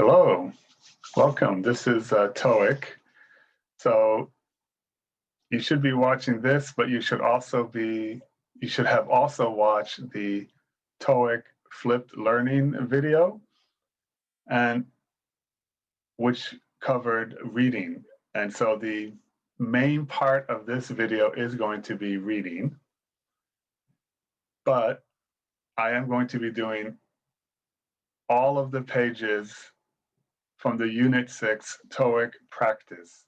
Hello, welcome. This is TOEIC. So you should be watching this, but you should have also watched the TOEIC flipped learning video, and which covered reading. And so the main part of this video is going to be reading, but I am going to be doing all of the pages from the Unit 6 TOEIC Practice.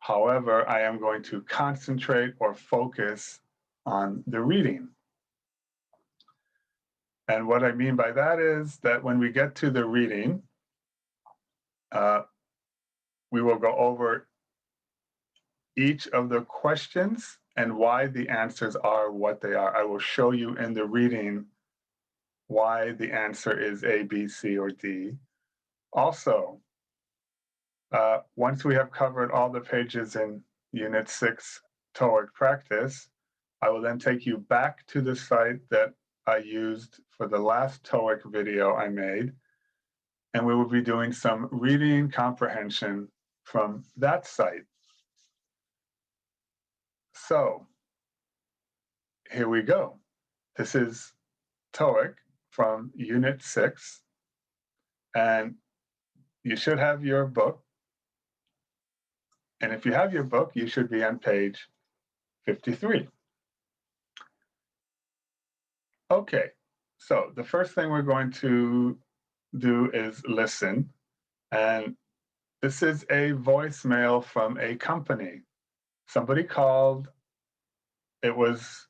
However, I am going to concentrate or focus on the reading. And what I mean by that is that when we get to the reading, we will go over each of the questions and why the answers are what they are. I will show you in the reading why the answer is A, B, C, or D. Also, once we have covered all the pages in Unit 6 TOEIC Practice, I will then take you back to the site that I used for the last TOEIC video I made, and we will be doing some reading comprehension from that site. So here we go. This is TOEIC from Unit 6, and you should have your book. And if you have your book, you should be on page 53. Okay, so the first thing we're going to do is listen. And this is a voicemail from a company. Somebody called. It was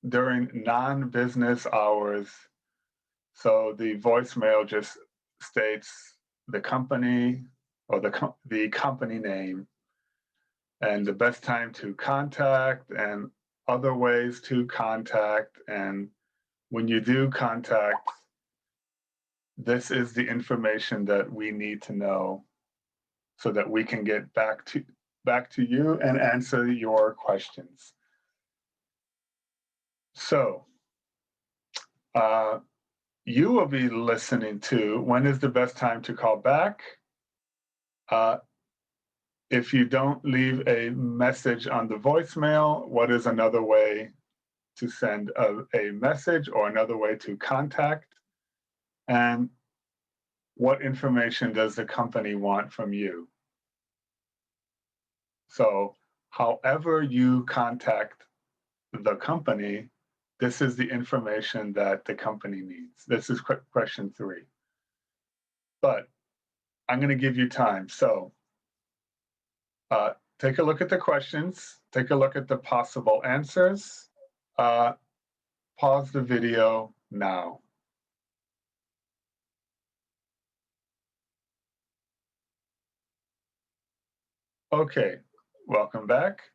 during non-business hours. So the voicemail just states the company or the company name and the best time to contact and other ways to contact. And when you do contact, this is the information that we need to know so that we can get back to you and answer your questions. So you will be listening to when is the best time to call back. If you don't leave a message on the voicemail, what is another way to send a message or another way to contact? And what information does the company want from you? So however you contact the company, this is the information that the company needs. This is question 3. But I'm going to give you time. So take a look at the questions, take a look at the possible answers. Pause the video now. Okay, welcome back.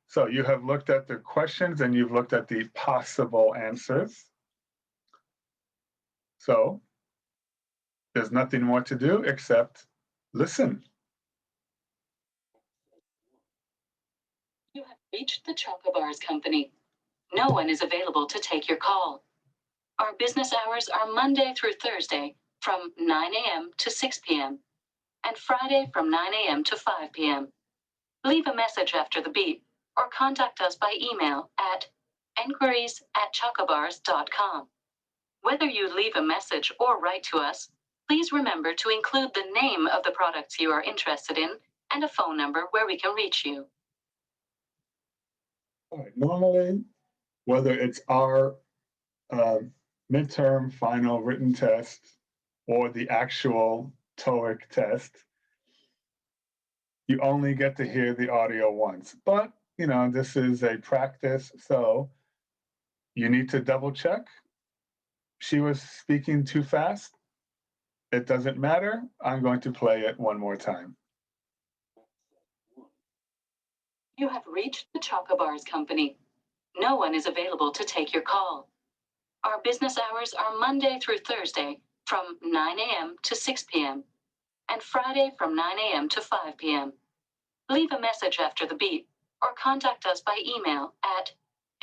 So you have looked at the questions and you've looked at the possible answers. So there's nothing more to do except listen. You have reached the Choco Bars Company. No one is available to take your call. Our business hours are Monday through Thursday from 9 a.m. to 6 p.m. and Friday from 9 a.m. to 5 p.m. Leave a message after the beep or contact us by email at enquiries@chocobars.com. Whether you leave a message or write to us, please remember to include the name of the products you are interested in and a phone number where we can reach you. All right, normally, whether it's our midterm final written test or the actual TOEIC test, you only get to hear the audio once. But, you know, this is a practice, so you need to double check. She was speaking too fast. It doesn't matter. I'm going to play it one more time. You have reached the Choco Bars Company. No one is available to take your call. Our business hours are Monday through Thursday from 9 a.m. to 6 p.m. and Friday from 9 a.m. to 5 p.m. Leave a message after the beep or contact us by email at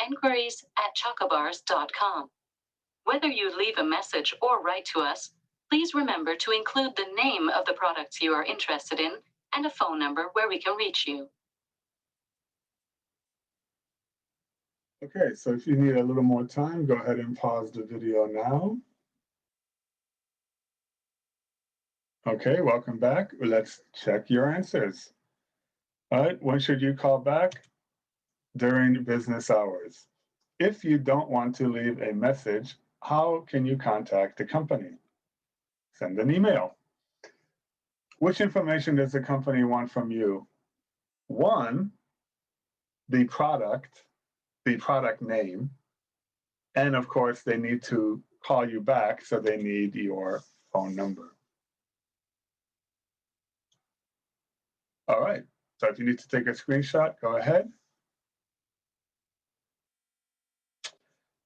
enquiries@chocobars.com. Whether you leave a message or write to us, Please remember to include the name of the products you are interested in and a phone number where we can reach you. Okay, so if you need a little more time, go ahead and pause the video now. Okay, welcome back. Let's check your answers. All right, when should you call back? During business hours. If you don't want to leave a message, how can you contact the company? Send an email. Which information does the company want from you? One, the product name, and of course, they need to call you back, so they need your phone number. All right, so if you need to take a screenshot, go ahead.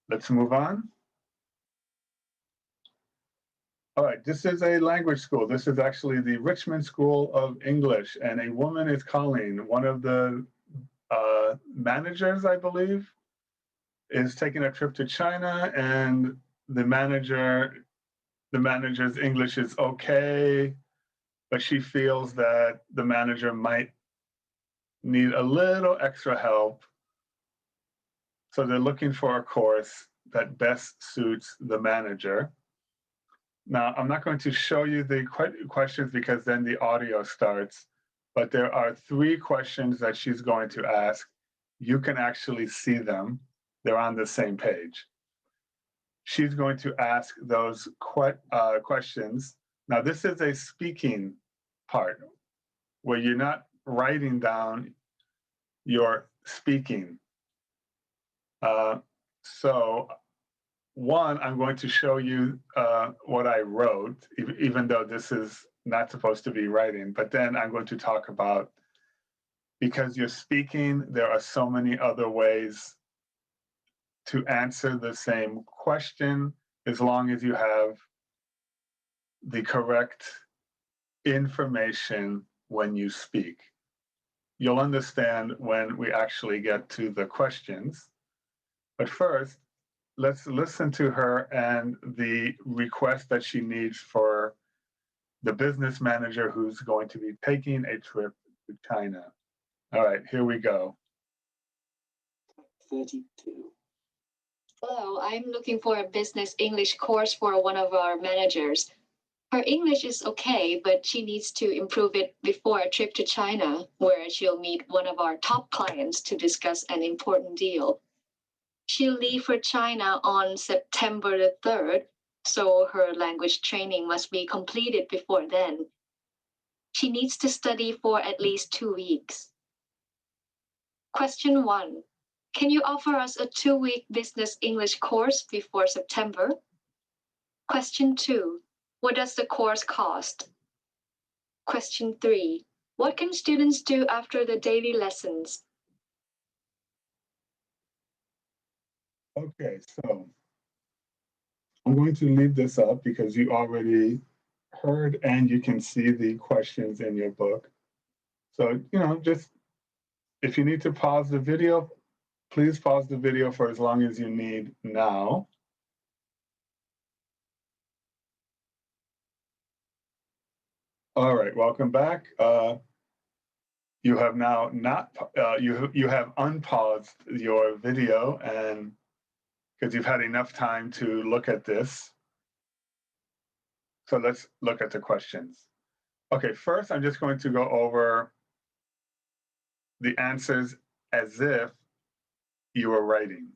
Let's move on. All right, this is a language school. This is actually the Richmond School of English, and a woman is calling. One of the managers, I believe, is taking a trip to China, and the manager's English is okay, but she feels that the manager might need a little extra help. So they're looking for a course that best suits the manager. Now, I'm not going to show you the questions because then the audio starts, but there are 3 questions that she's going to ask. You can actually see them. They're on the same page. She's going to ask those questions. Now, this is a speaking part where you're not writing down, you're speaking. So one, I'm going to show you what I wrote, even though this is not supposed to be writing, but then I'm going to talk about, because you're speaking, there are so many other ways to answer the same question as long as you have the correct information when you speak. You'll understand when we actually get to the questions. But first, let's listen to her and the request that she needs for the business manager who's going to be taking a trip to China. All right, here we go. 32. Hello, I'm looking for a business English course for one of our managers. Her English is okay, but she needs to improve it before a trip to China, where she'll meet one of our top clients to discuss an important deal. She'll leave for China on September the 3rd, so her language training must be completed before then. She needs to study for at least 2 weeks. Question 1. Can you offer us a 2-week business English course before September? Question 2. What does the course cost? Question 3. What can students do after the daily lessons? Okay, so I'm going to leave this up because you already heard and you can see the questions in your book. So, just if you need to pause the video, please pause the video for as long as you need now. All right, welcome back. You have now you have unpaused your video, and because you've had enough time to look at this. So let's look at the questions. Okay, first I'm just going to go over the answers as if you were writing.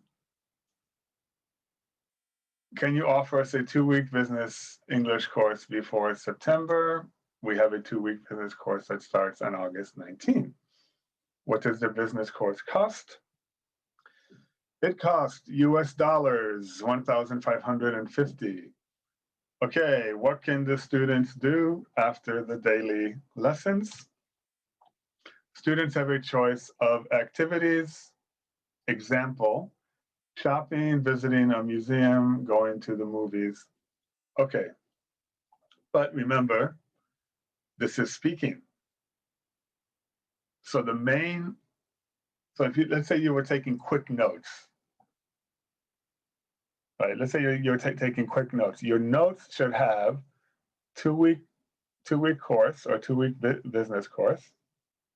Can you offer us a 2-week business English course before September? We have a 2-week business course that starts on August 19th. What does the business course cost? It costs US dollars, 1,550. Okay, what can the students do after the daily lessons? Students have a choice of activities. Example, shopping, visiting a museum, going to the movies. Okay, but remember, this is speaking. So if let's say you were taking quick notes, right? Let's say you're taking quick notes. Your notes should have two-week course or two-week business course,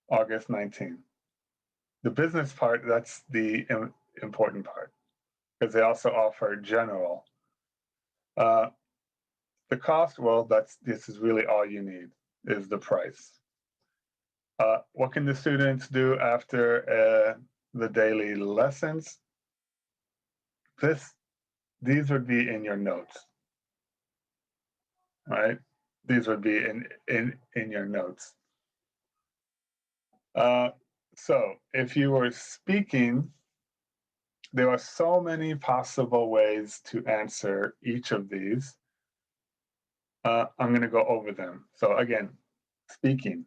August 19th. The business part, that's the important part, because they also offer general. The cost, well, this is really all you need, is the price. What can the students do after the daily lessons? These would be in your notes, right? These would be in your notes. So if you were speaking, there are so many possible ways to answer each of these. I'm going to go over them. So again, speaking.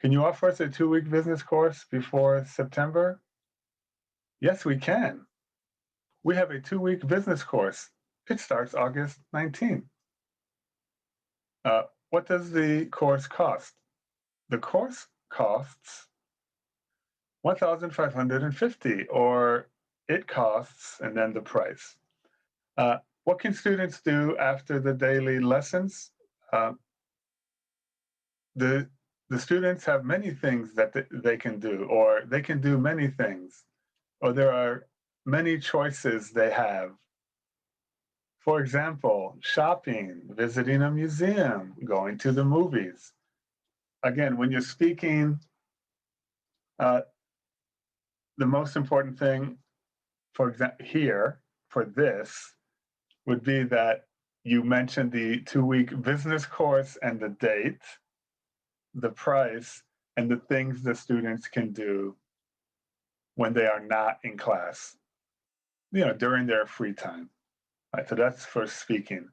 Can you offer us a two-week business course before September? Yes, we can. We have a two-week business course. It starts August 19th. What does the course cost? The course costs $1,550, or it costs, and then the price. What can students do after the daily lessons? The students have many things that they can do, or they can do many things, or there are many choices they have. For example, shopping, visiting a museum, going to the movies. Again, when you're speaking, the most important thing, for example, here, for this, would be that you mention the two-week business course and the date, the price, and the things the students can do when they are not in class, during their free time. Right, so that's for speaking.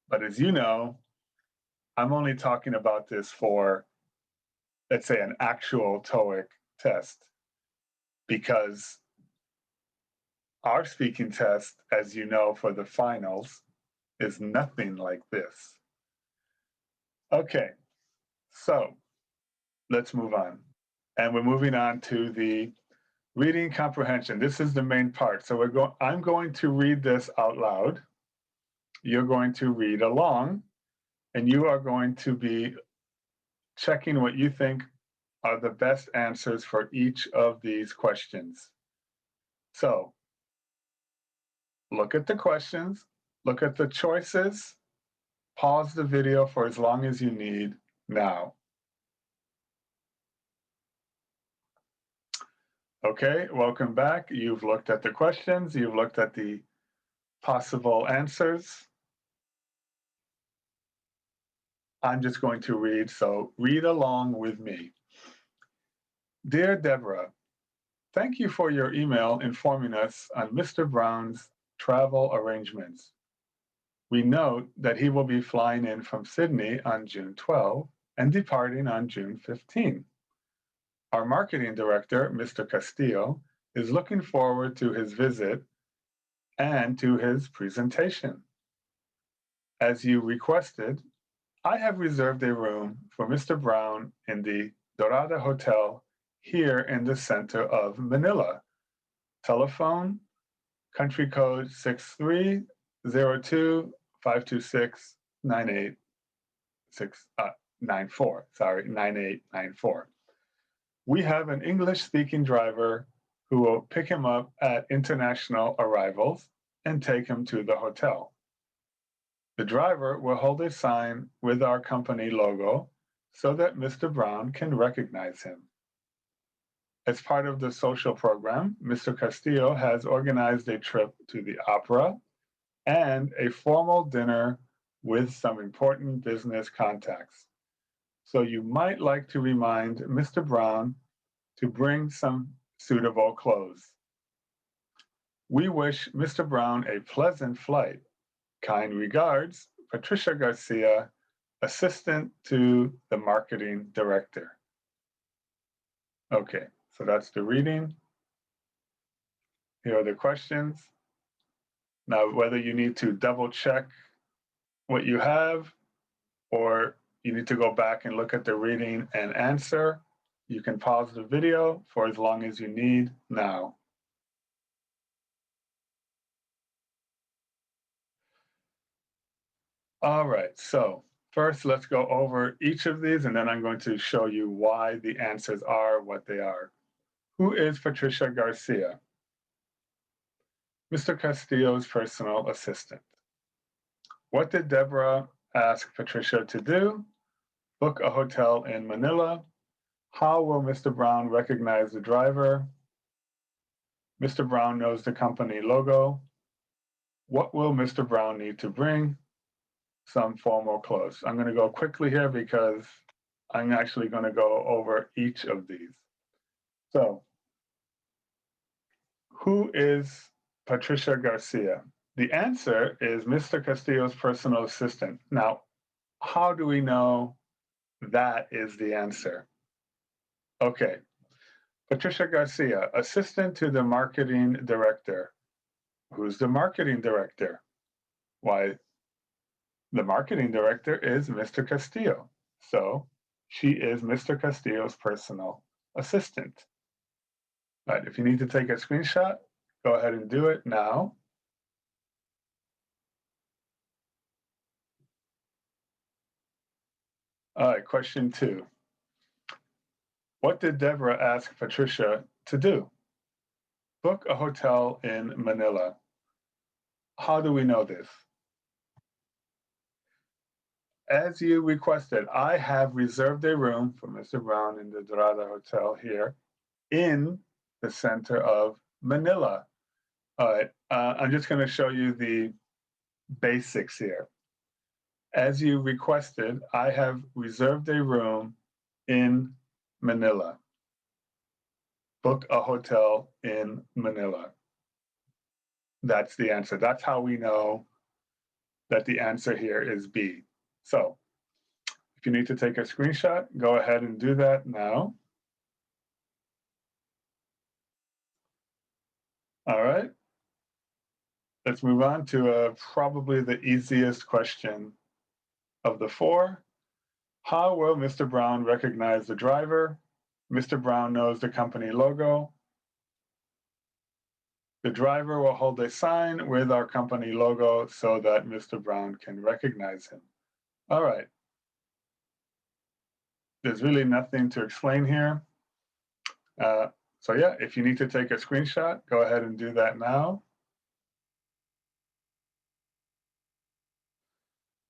But as you know, I'm only talking about this for, let's say, an actual TOEIC test, because our speaking test, as you know, for the finals, is nothing like this. Okay, so let's move on. And we're moving on to the reading comprehension. This is the main part. So I'm going to read this out loud. You're going to read along, and you are going to be checking what you think are the best answers for each of these questions. So look at the questions, look at the choices, pause the video for as long as you need now. Okay, welcome back. You've looked at the questions, you've looked at the possible answers. I'm just going to read, so read along with me. Dear Deborah, thank you for your email informing us on Mr. Brown's travel arrangements. We note that he will be flying in from Sydney on June 12 and departing on June 15. Our marketing director, Mr. Castillo, is looking forward to his visit and to his presentation. As you requested, I have reserved a room for Mr. Brown in the Dorada Hotel here in the center of Manila. Telephone, country code 9894. We have an English-speaking driver who will pick him up at international arrivals and take him to the hotel. The driver will hold a sign with our company logo so that Mr. Brown can recognize him. As part of the social program, Mr. Castillo has organized a trip to the opera and a formal dinner with some important business contacts. So you might like to remind Mr. Brown to bring some suitable clothes. We wish Mr. Brown a pleasant flight. Kind regards, Patricia Garcia, Assistant to the Marketing Director. Okay, so that's the reading. Here are the questions. Now, whether you need to double check what you have, or you need to go back and look at the reading and answer, you can pause the video for as long as you need now. All right, so first let's go over each of these and then I'm going to show you why the answers are what they are. Who is Patricia Garcia? Mr. Castillo's personal assistant. What did Deborah ask Patricia to do? Book a hotel in Manila. How will Mr. Brown recognize the driver? Mr. Brown knows the company logo. What will Mr. Brown need to bring? Some formal clothes. I'm going to go quickly here because I'm actually going to go over each of these. So, who is Patricia Garcia? The answer is Mr. Castillo's personal assistant. Now, how do we know that is the answer? Okay, Patricia Garcia, assistant to the marketing director. Who's the marketing director? Why, the marketing director is Mr. Castillo. So she is Mr. Castillo's personal assistant. Right, if you need to take a screenshot, go ahead and do it now. All right, question 2. What did Deborah ask Patricia to do? Book a hotel in Manila. How do we know this? As you requested, I have reserved a room for Mr. Brown in the Dorada Hotel here in the center of Manila. All right, I'm just going to show you the basics here. As you requested, I have reserved a room in Manila. Book a hotel in Manila. That's the answer. That's how we know that the answer here is B. So if you need to take a screenshot, go ahead and do that now. All right. Let's move on to probably the easiest question of the 4. How will Mr. Brown recognize the driver? Mr. Brown knows the company logo. The driver will hold a sign with our company logo so that Mr. Brown can recognize him. All right. There's really nothing to explain here. So yeah, if you need to take a screenshot, go ahead and do that now.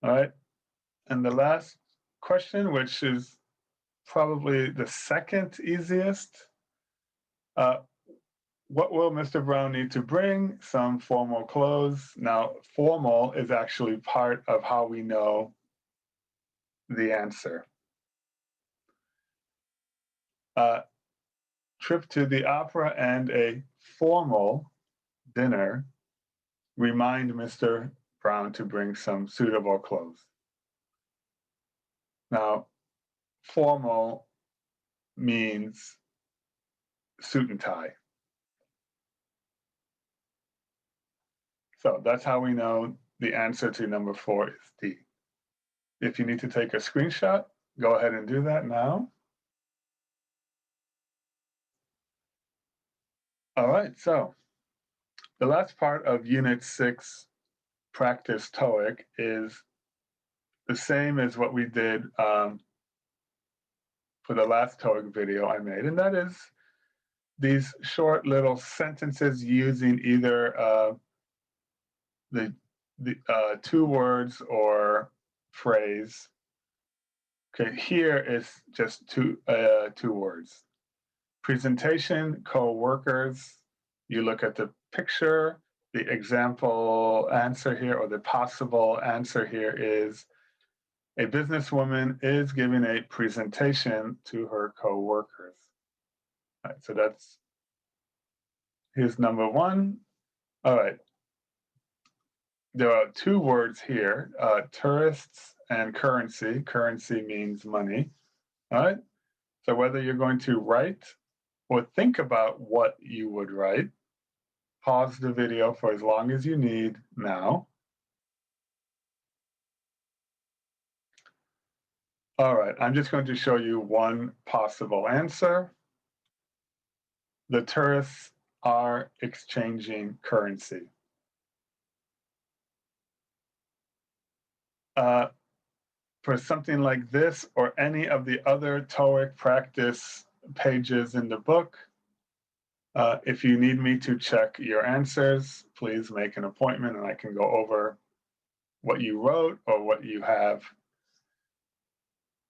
All right. And the last question, which is probably the second easiest. What will Mr. Brown need to bring? Some formal clothes. Now, formal is actually part of how we know the answer. Trip to the opera and a formal dinner. Remind Mr. Brown to bring some suitable clothes. Now, formal means suit and tie. So that's how we know the answer to number 4 is D. If you need to take a screenshot, go ahead and do that now. All right, so the last part of Unit 6 Practice TOEIC is the same as what we did for the last TOEIC video I made, and that is these short little sentences using either the 2 words or phrase. Okay, here is just two words. Presentation, co-workers. You look at the picture, the example answer here, or the possible answer here is a businesswoman is giving a presentation to her co-workers. All right, so here's number 1. All right. There are 2 words here, tourists and currency. Currency means money. All right. So whether you're going to write or think about what you would write, pause the video for as long as you need now. All right, I'm just going to show you one possible answer. The tourists are exchanging currency. for something like this or any of the other TOEIC practice pages in the book, if you need me to check your answers, please make an appointment and I can go over what you wrote or what you have.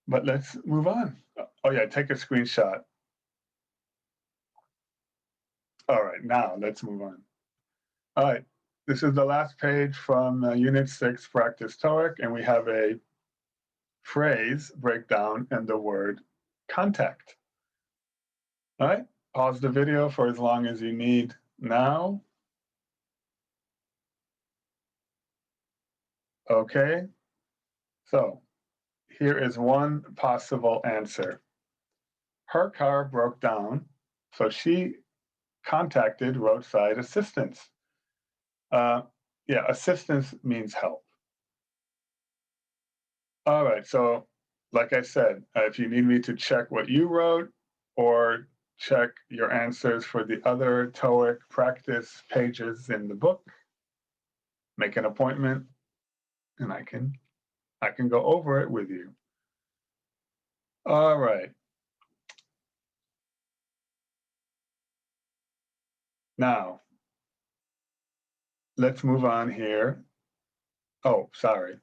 But let's move on. Oh yeah, take a screenshot. All right, now let's move on. All right, this is the last page from Unit 6 Practice TOEIC, and we have a phrase breakdown and the word contact. All right, pause the video for as long as you need now. Okay, so here is one possible answer. Her car broke down, so she contacted roadside assistance. Yeah, assistance means help. All right, so like I said, if you need me to check what you wrote or check your answers for the other TOEIC practice pages in the book, make an appointment and I can go over it with you. All right. Now, let's move on here. Oh, sorry.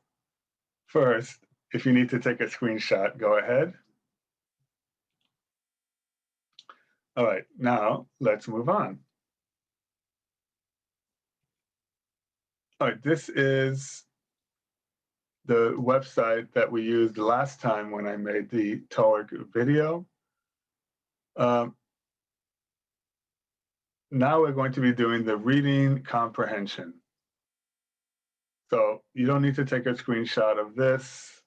First, if you need to take a screenshot, go ahead. All right, now let's move on. All right, this is the website that we used last time when I made the TOEIC video. Now we're going to be doing the reading comprehension. So you don't need to take a screenshot of this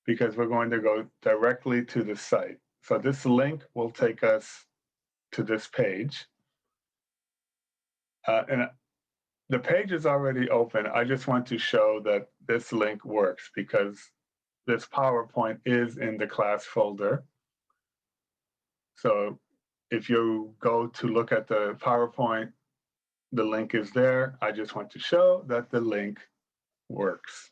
because we're going to go directly to the site. So this link will take us to this page. And the page is already open. I just want to show that this link works because this PowerPoint is in the class folder. So if you go to look at the PowerPoint, the link is there. I just want to show that the link works.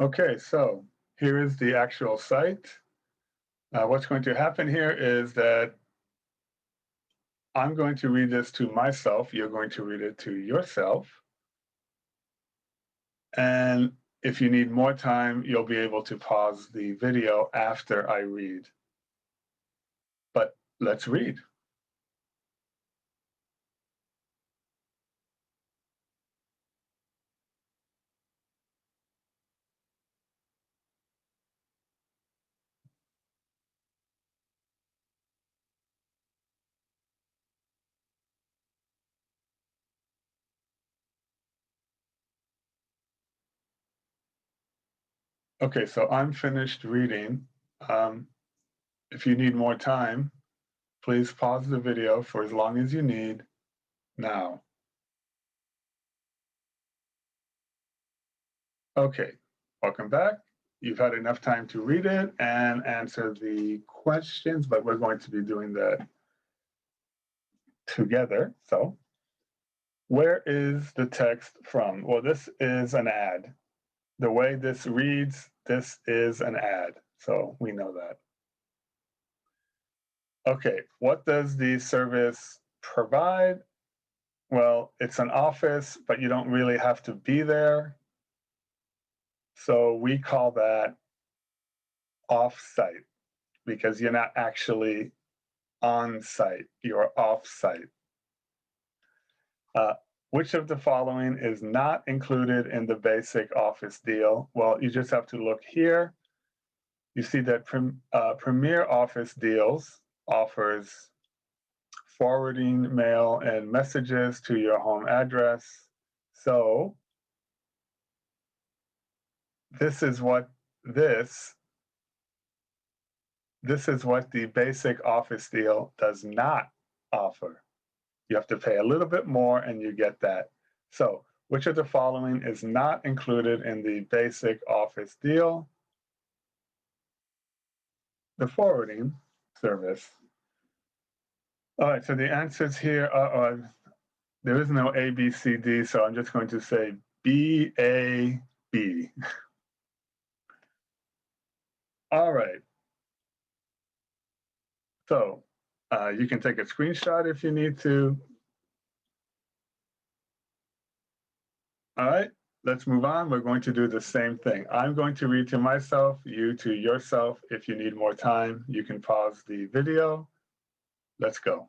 Okay, so here is the actual site. What's going to happen here is that I'm going to read this to myself. You're going to read it to yourself. And if you need more time, you'll be able to pause the video after I read. But let's read. Okay, so I'm finished reading. If you need more time, please pause the video for as long as you need now. Okay, welcome back. You've had enough time to read it and answer the questions, but we're going to be doing that together. So where is the text from? Well, this is an ad. The way this reads, this is an ad. So we know that. Okay, what does the service provide? Well, it's an office, but you don't really have to be there. So we call that off-site because you're not actually on-site, you're off-site. Which of the following is not included in the basic office deal? Well, you just have to look here. You see that Premier Office Deals offers forwarding mail and messages to your home address. So this is what this is what the basic office deal does not offer. You have to pay a little bit more and you get that. So which of the following is not included in the basic office deal? The forwarding service. All right, so the answers here are, there is no A, B, C, D, so I'm just going to say B, A, B. All right. So you can take a screenshot if you need to. All right, let's move on. We're going to do the same thing. I'm going to read to myself, you to yourself. If you need more time, you can pause the video. Let's go.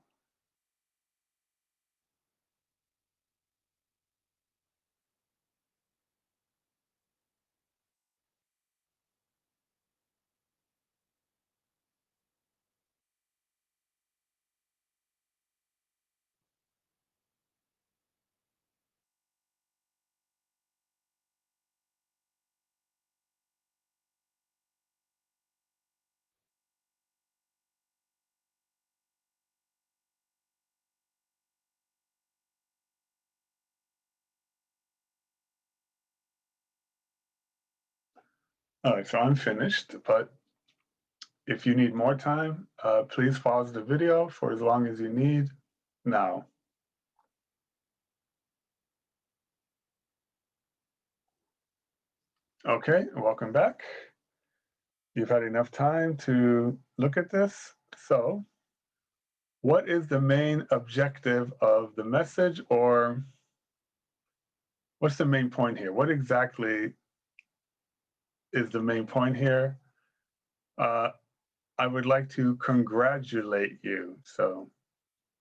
All right, so I'm finished, but if you need more time, please pause the video for as long as you need now. Okay, welcome back. You've had enough time to look at this. So what is the main objective of the message, or what's the main point here? What exactly is the main point here? I would like to congratulate you. So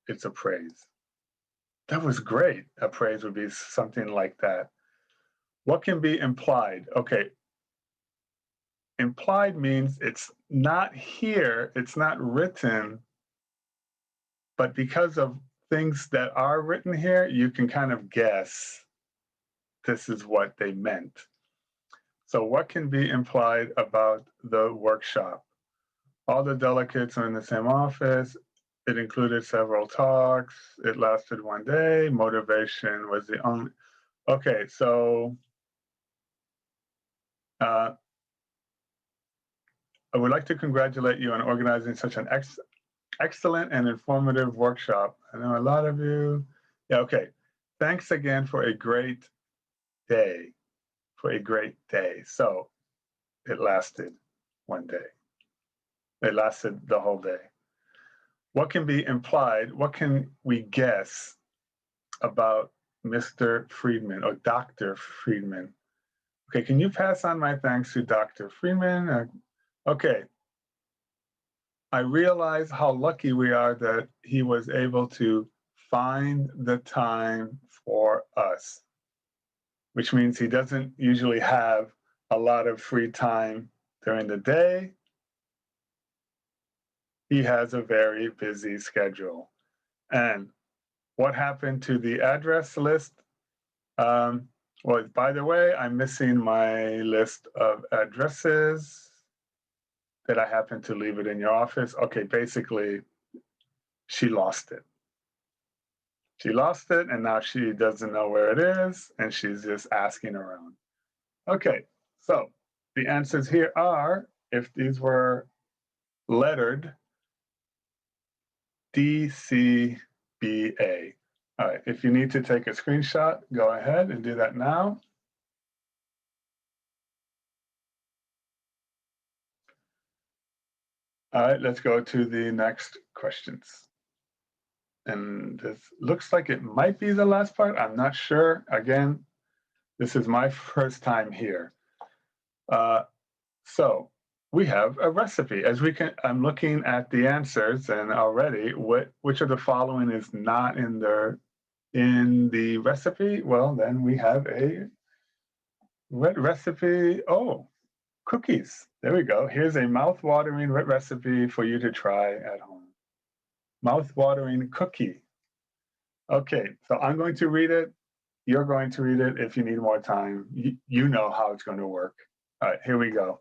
it's a praise. That was great. A praise would be something like that. What can be implied? Okay. Implied means it's not here, it's not written, but because of things that are written here, you can kind of guess this is what they meant. So what can be implied about the workshop? All the delegates are in the same office. It included several talks. It lasted one day. Motivation was the only. Okay, so I would like to congratulate you on organizing such an excellent and informative workshop. I know a lot of you. Yeah, okay. Thanks again for a great day. For a great day. So it lasted one day. It lasted the whole day. What can be implied? What can we guess about Mr. Friedman or Dr. Friedman? Okay, can you pass on my thanks to Dr. Friedman? Okay. I realize how lucky we are that he was able to find the time for us, which means he doesn't usually have a lot of free time during the day. He has a very busy schedule. And what happened to the address list? Well, by the way, I'm missing my list of addresses. Did I happen to leave it in your office? Okay, basically, she lost it. She lost it, and now she doesn't know where it is, and she's just asking around. Okay, so the answers here are, if these were lettered, D, C, B, A. All right, if you need to take a screenshot, go ahead and do that now. All right, let's go to the next questions. And this looks like it might be the last part. I'm not sure. Again, this is my first time here. So we have a recipe. As we can, I'm looking at the answers, and already, which of the following is not in the recipe? Well, then we have a recipe. Oh, cookies. There we go. Here's a mouth-watering recipe for you to try at home. Mouth-watering cookie. Okay, so I'm going to read it. You're going to read it. If you need more time, you know how it's going to work. All right, here we go.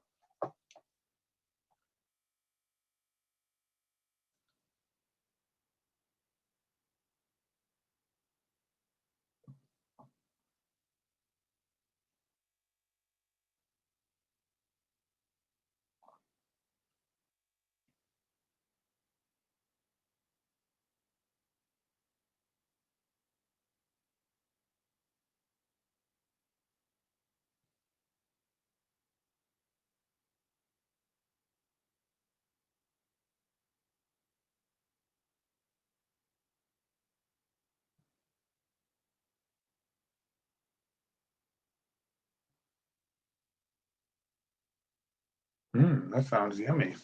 That sounds yummy.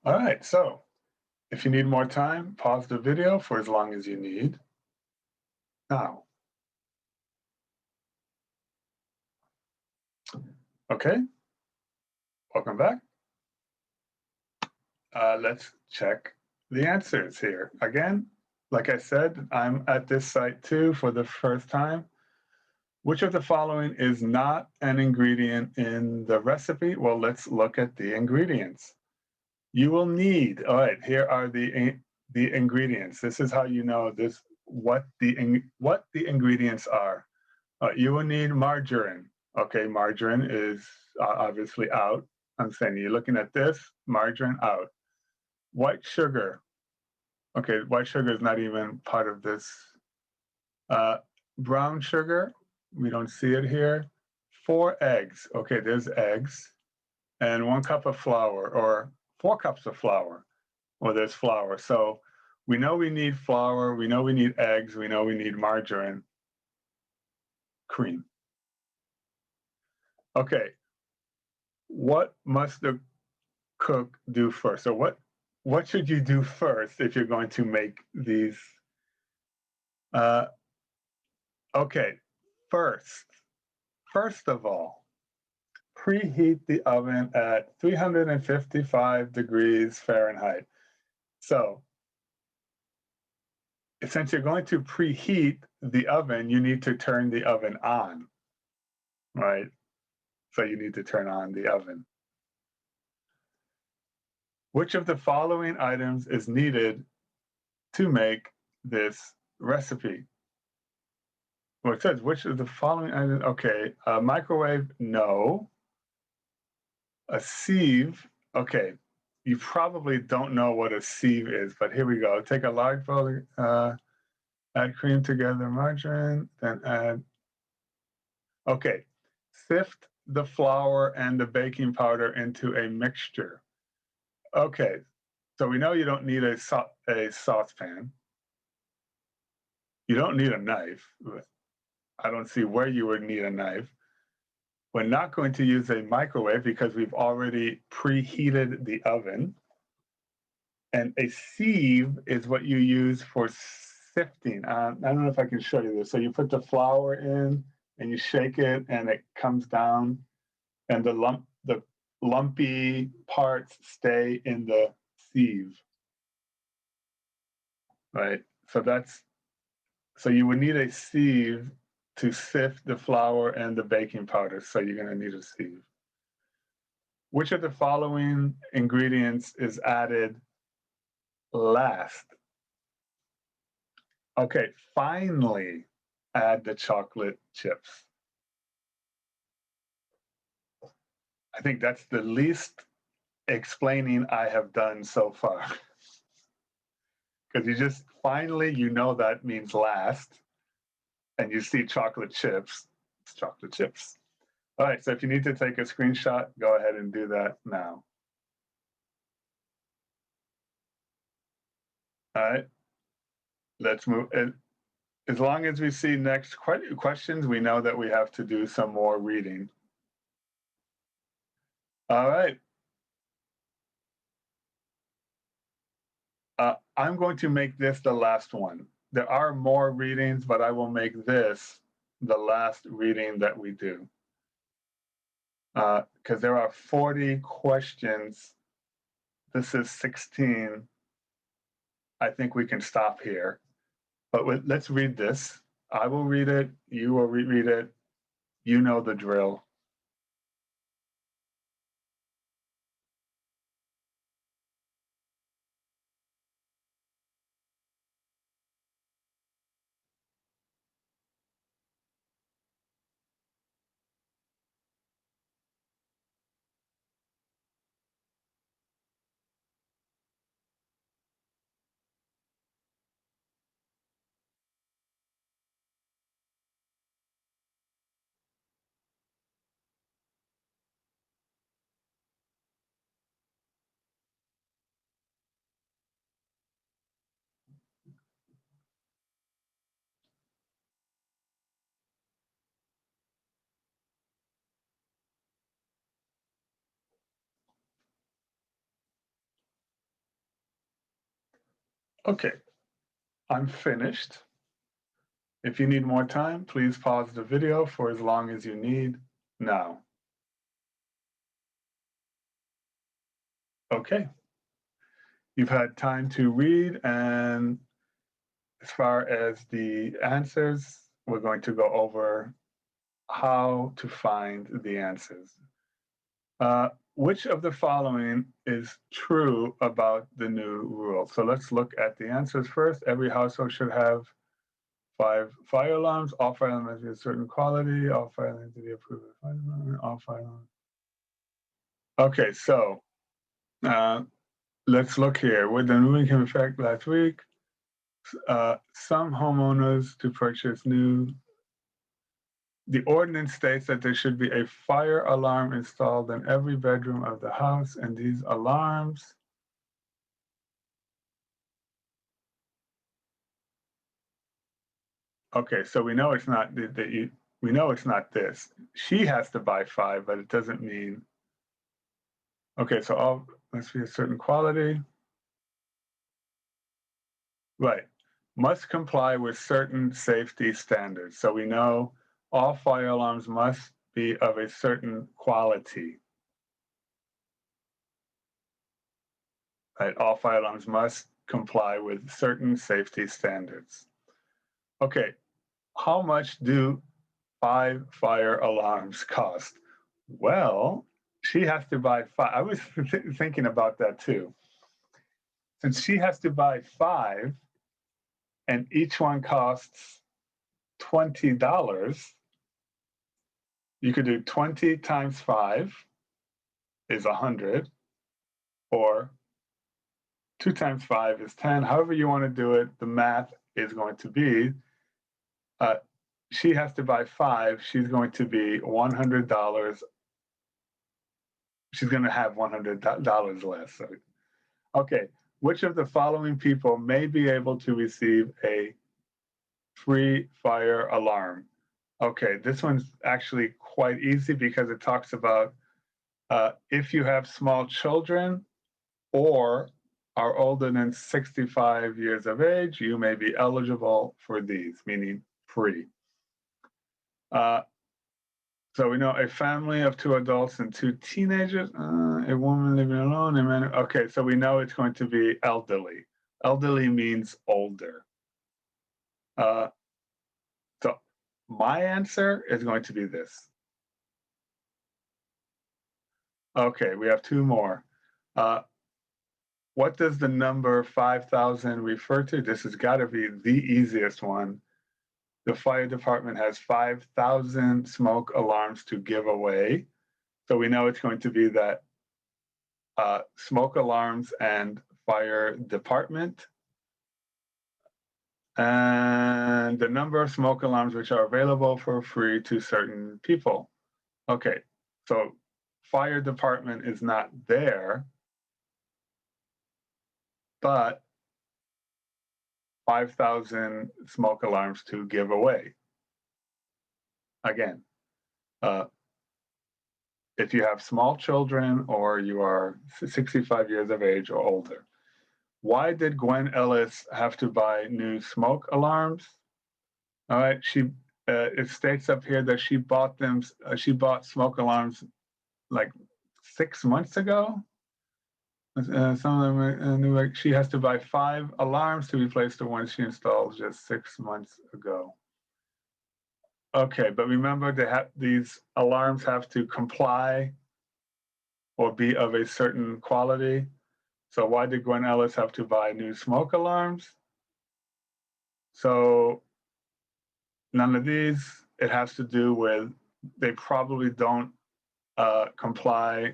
All right, so if you need more time, pause the video for as long as you need. Now, okay, welcome back. Let's check the answers here. Again, like I said, I'm at this site too for the first time. Which of the following is not an ingredient in the recipe? Well, let's look at the ingredients. You will need, all right, here are the ingredients. This is how you know what the ingredients are. You will need margarine. Okay, margarine is obviously out. I'm saying you're looking at this, margarine out. White sugar. Okay, white sugar is not even part of this. Brown sugar, we don't see it here. 4 eggs. Okay, there's eggs. And 1 cup of flour, or 4 cups of flour. Well, there's flour. So we know we need flour, we know we need eggs, we know we need margarine, cream. Okay, what must the cook do first? So what should you do first if you're going to make these? Okay, first of all, preheat the oven at 355 degrees Fahrenheit. So since you're going to preheat the oven, you need to turn the oven on, right? So you need to turn on the oven. Which of the following items is needed to make this recipe? Well, it says, which of the following items? Okay, a microwave, no. A sieve, okay. You probably don't know what a sieve is, but here we go. Take a large bowl, add cream together, margarine, then add, okay. Sift the flour and the baking powder into a mixture. Okay, so we know you don't need a saucepan. You don't need a knife. I don't see where you would need a knife. We're not going to use a microwave because we've already preheated the oven. And a sieve is what you use for sifting. I don't know if I can show you this. So you put the flour in and you shake it and it comes down, and the lumpy parts stay in the sieve, right? So you would need a sieve to sift the flour and the baking powder. So you're going to need a sieve. Which of the following ingredients is added last? Okay, finally add the chocolate chips. I think that's the least explaining I have done so far. Because you just finally, you know that means last, and you see chocolate chips, it's chocolate chips. All right, so if you need to take a screenshot, go ahead and do that now. All right, let's move. As long as we see next questions, we know that we have to do some more reading. All right. I'm going to make this the last one. There are more readings, but I will make this the last reading that we do. Because there are 40 questions. This is 16. I think we can stop here. But let's read this. I will read it. You will read it. You know the drill. Okay, I'm finished. If you need more time, please pause the video for as long as you need now. Okay, you've had time to read, and as far as the answers, we're going to go over how to find the answers. Which of the following is true about the new rule? So let's look at the answers first. Every household should have 5 fire alarms. All fire alarms must be a certain quality. All fire alarms to be approved by the fire department. All fire alarms. Okay, so let's look here. With the ruling came into effect last week, some homeowners to purchase new. The ordinance states that there should be a fire alarm installed in every bedroom of the house, and these alarms okay, so we know it's not we know it's not this. She has to buy 5, but it doesn't mean. Okay, so all must be a certain quality. Right. Must comply with certain safety standards. So we know all fire alarms must be of a certain quality. Right? All fire alarms must comply with certain safety standards. Okay, how much do 5 fire alarms cost? Well, she has to buy 5. I was thinking about that too. Since she has to buy 5 and each one costs $20, you could do 20 times 5 is 100, or 2 times 5 is 10. However you want to do it, the math is going to be, she has to buy 5, she's going to be $100. She's going to have $100 less. So, okay, which of the following people may be able to receive a free fire alarm? Okay, this one's actually quite easy because it talks about if you have small children or are older than 65 years of age, you may be eligible for these, meaning free. So we know a family of 2 adults and 2 teenagers, a woman living alone, a man. Okay, so we know it's going to be elderly. Elderly means older. So my answer is going to be this. Okay, we have 2 more. What does the number 5,000 refer to? This has got to be the easiest one. The fire department has 5,000 smoke alarms to give away. So we know it's going to be that smoke alarms and fire department. And the number of smoke alarms which are available for free to certain people. Okay, so fire department is not there, but 5,000 smoke alarms to give away. Again, if you have small children or you are 65 years of age or older. Why did Gwen Ellis have to buy new smoke alarms? All right, it states up here that she bought them. She bought smoke alarms like 6 months ago. Some of them she has to buy 5 alarms to replace the ones she installed just 6 months ago. Okay, but remember these alarms have to comply or be of a certain quality. So why did Gwen Ellis have to buy new smoke alarms? So none of these. It has to do with they probably don't comply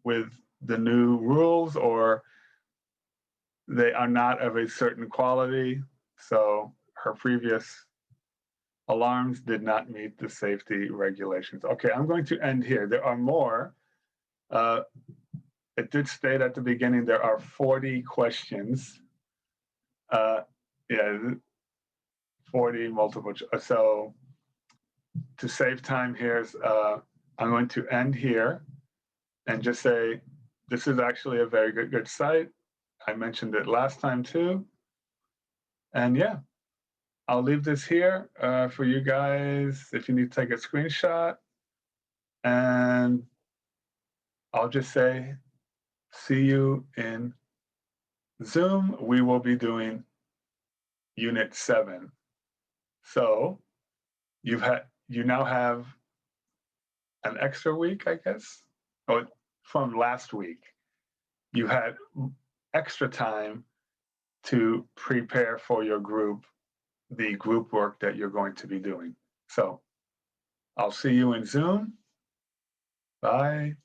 with the new rules, or they are not of a certain quality. So her previous alarms did not meet the safety regulations. Okay, I'm going to end here. There are more. It did state at the beginning there are 40 questions. Yeah, 40 multiple. So to save time here, I'm going to end here and just say this is actually a very good site. I mentioned it last time too. And yeah, I'll leave this here for you guys if you need to take a screenshot. And I'll just say, see you in Zoom. We will be doing Unit 7. So you now have an extra week, I guess, or from last week. You had extra time to prepare for your group, the group work that you're going to be doing. So I'll see you in Zoom. Bye.